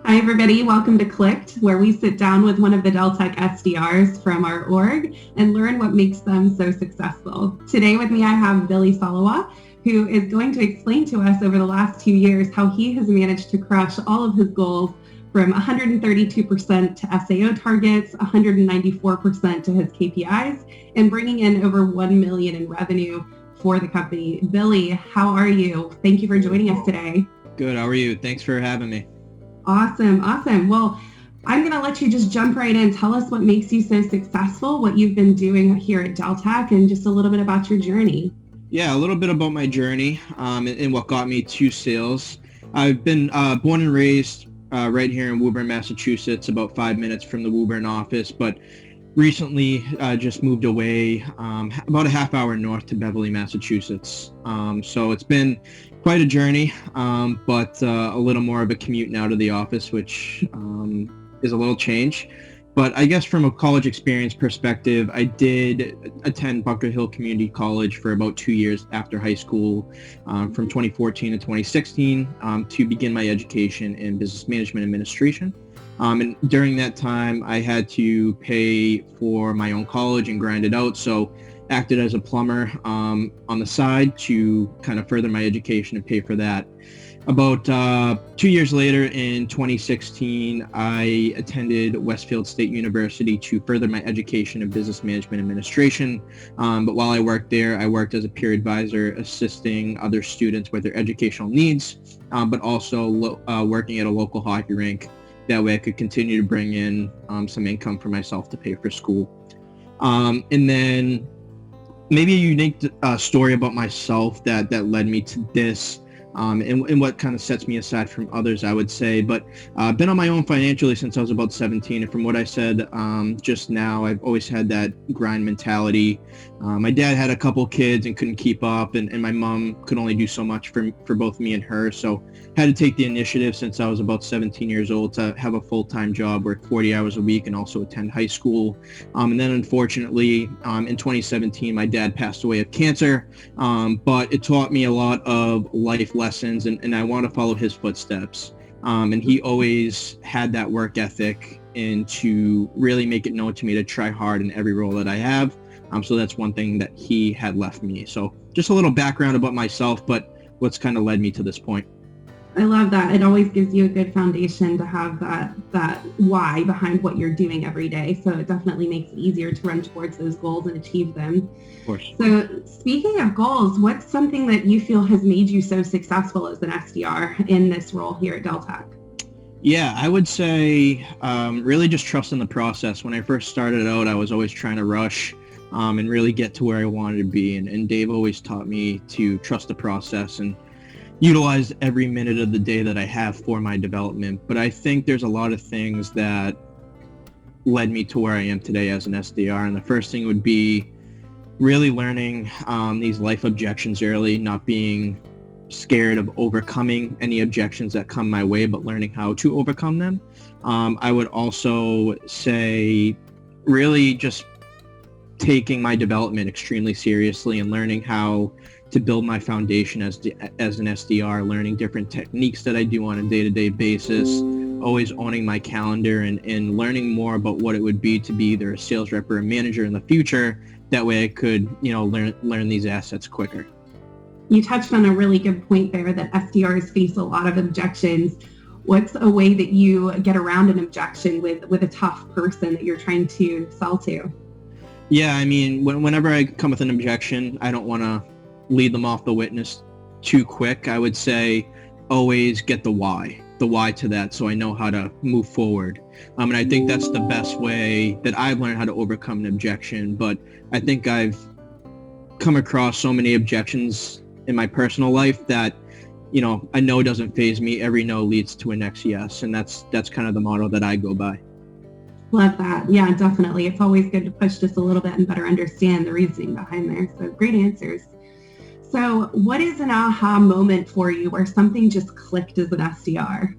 Hi, everybody. Welcome to Clicked, where we sit down with one of the Deltek SDRs from our org and learn what makes them so successful. Today with me, I have Billy Salewala, who is going to explain to us over the last 2 years how he has managed to crush all of his goals from 132% to SAO targets, 194% to his KPIs, and bringing in over $1 million in revenue for the company. Billy, how are you? Thank you for joining us today. Good. How are you? Thanks for having me. Awesome. Well, I'm going to let you just jump right in. Tell us what makes you so successful, what you've been doing here at Deltek, and just a little bit about your journey. Yeah, a little bit about my journey and what got me to sales. I've been born and raised right here in Woburn, Massachusetts, about 5 minutes from the Woburn office, but recently just moved away about a half hour north to Beverly, Massachusetts. So it's been quite a journey, but a little more of a commute now to the office, which is a little change. But I guess from a college experience perspective, I did attend Bunker Hill Community College for about 2 years after high school, from 2014 to 2016, to begin my education in business management administration. And during that time, I had to pay for my own college and grind it out. So acted as a plumber on the side to kind of further my education and pay for that. About 2 years later, in 2016, I attended Westfield State University to further my education in business management administration. But while I worked there, I worked as a peer advisor, assisting other students with their educational needs, but also working at a local hockey rink. That way I could continue to bring in some income for myself to pay for school. And then maybe a unique story about myself that led me to this, and what kind of sets me aside from others, I would say. But I've been on my own financially since I was about 17. And from what I said just now, I've always had that grind mentality. My dad had a couple kids and couldn't keep up, and my mom could only do so much for both me and her. So had to take the initiative since I was about 17 years old to have a full-time job, work 40 hours a week, and also attend high school. And then unfortunately, in 2017, my dad passed away of cancer, but it taught me a lot of life lessons, and I want to follow his footsteps. And he always had that work ethic and to really make it known to me to try hard in every role that I have. So that's one thing that he had left me. So just a little background about myself, but what's kind of led me to this point. I love that. It always gives you a good foundation to have that why behind what you're doing every day. So it definitely makes it easier to run towards those goals and achieve them. Of course. So speaking of goals, what's something that you feel has made you so successful as an SDR in this role here at Deltek? Yeah, I would say really just trusting the process. When I first started out, I was always trying to rush and really get to where I wanted to be. And Dave always taught me to trust the process and utilize every minute of the day that I have for my development. But I think there's a lot of things that led me to where I am today as an SDR. And the first thing would be really learning these life objections early, not being scared of overcoming any objections that come my way, but learning how to overcome them. I would also say really just taking my development extremely seriously and learning how to build my foundation as an SDR, learning different techniques that I do on a day-to-day basis, always owning my calendar and learning more about what it would be to be either a sales rep or a manager in the future. That way I could, learn these assets quicker. You touched on a really good point there that SDRs face a lot of objections. What's a way that you get around an objection with a tough person that you're trying to sell to? Yeah, I mean, whenever I come with an objection, I don't want to lead them off the witness too quick. I would say always get the why to that, so I know how to move forward. And I think that's the best way that I've learned how to overcome an objection. But I think I've come across so many objections in my personal life that, a no doesn't faze me. Every no leads to a next yes. And that's kind of the motto that I go by. Love that. Yeah, definitely. It's always good to push just a little bit and better understand the reasoning behind there. So great answers. So what is an aha moment for you where something just clicked as an SDR?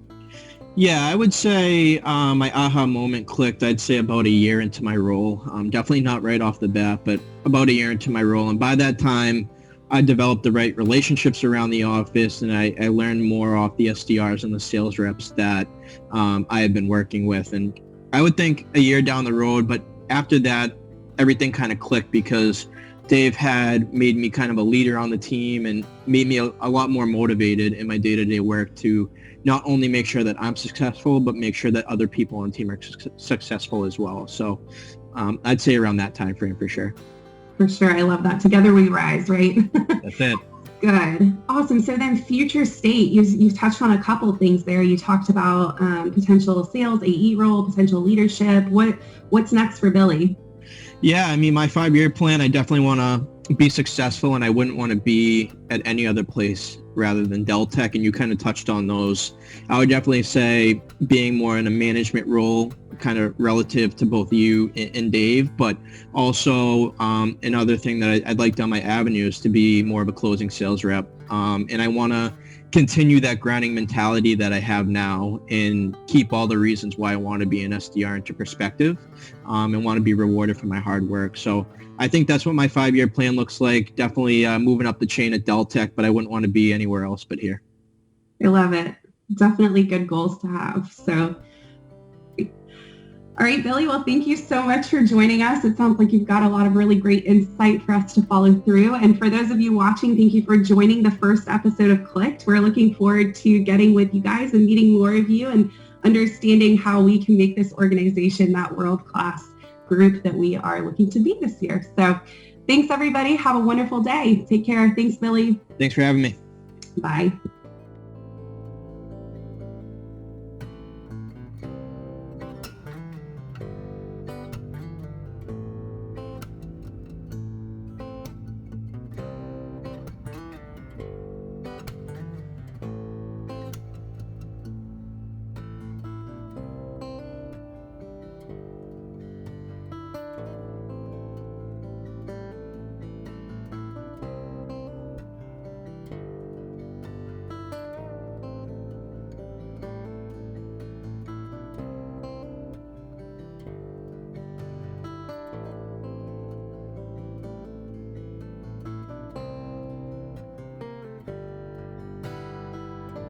Yeah, I would say my aha moment clicked, I'd say about a year into my role. Definitely not right off the bat, but about a year into my role. And by that time, I developed the right relationships around the office, and I learned more off the SDRs and the sales reps that I had been working with. And I would think a year down the road, but after that, everything kind of clicked because Dave had made me kind of a leader on the team and made me a lot more motivated in my day-to-day work to not only make sure that I'm successful, but make sure that other people on the team are successful as well. So I'd say around that time frame for sure. For sure. I love that. Together we rise, right? That's it. Good. Awesome. So then future state, you've touched on a couple of things there. You talked about potential sales, AE role, potential leadership. What's next for Billy? Yeah, I mean, my 5-year plan, I definitely want to be successful, and I wouldn't want to be at any other place rather than Deltek, and you kind of touched on those. I would definitely say being more in a management role, kind of relative to both you and Dave, but also another thing that I'd like down my avenue is to be more of a closing sales rep. And I want to continue that grinding mentality that I have now and keep all the reasons why I want to be an SDR into perspective and want to be rewarded for my hard work. So I think that's what my 5-year plan looks like. Definitely moving up the chain at Deltek, but I wouldn't want to be anywhere else but here. I love it. Definitely good goals to have. So, all right, Billy, well, thank you so much for joining us. It sounds like you've got a lot of really great insight for us to follow through. And for those of you watching, thank you for joining the first episode of Clicked. We're looking forward to getting with you guys and meeting more of you and understanding how we can make this organization that world-class group that we are looking to be this year. So thanks, everybody. Have a wonderful day. Take care. Thanks, Billy. Thanks for having me. Bye.